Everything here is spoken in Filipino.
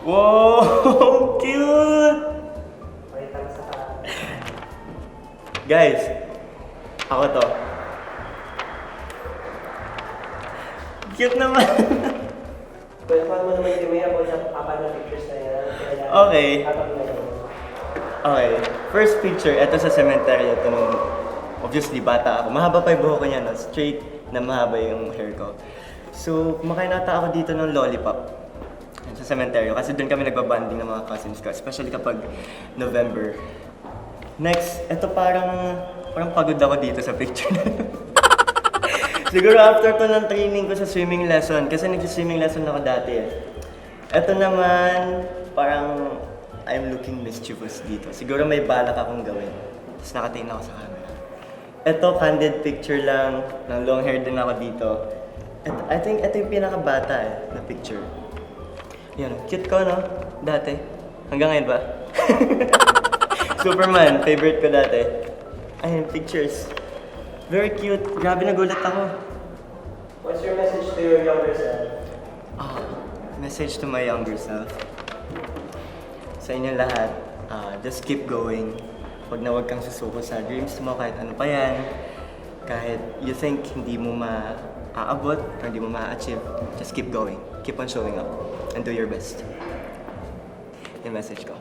Wow! Cute! Guys, ako to. Cute naman. Pwede mo naman yung may ako sa papa na pictures na yan. Okay. Okay. First picture, eto sa cemetery. Ito nung, obviously, bata ako. Mahaba pa yung buhok ko niya, no? Straight na mahaba yung hair ko. So, kumakain nata ako dito ng lollipop. Sa cemetery. Kasi doon kami nagbabanding ng mga cousins ko. Especially kapag November. Next, eto parang pagod ako dito sa picture na siguro after to ng training ko sa swimming lesson, kasi nag-swimming lesson ako dati eh. Ito naman, parang I'm looking mischievous dito. Siguro may balak akong gawin. Tapos nakatingin ako sa camera. Ito, candid picture lang. Ng long hair din ako dito. I think ito yung pinakabata eh, na picture. Yan, cute ko no? Dati. Hanggang ngayon ba? Superman, favorite ko dati. Ayun, pictures. Very cute. Grabe, nagulat ako. What's your message to your younger self? Message to my younger self. Sa inyo lahat, just keep going. Huwag na huwag kang susuko sa dreams mo, kahit ano pa yan. Kahit you think hindi mo maaabot or hindi mo ma-achieve, just keep going. Keep on showing up and do your best. Yung message ko.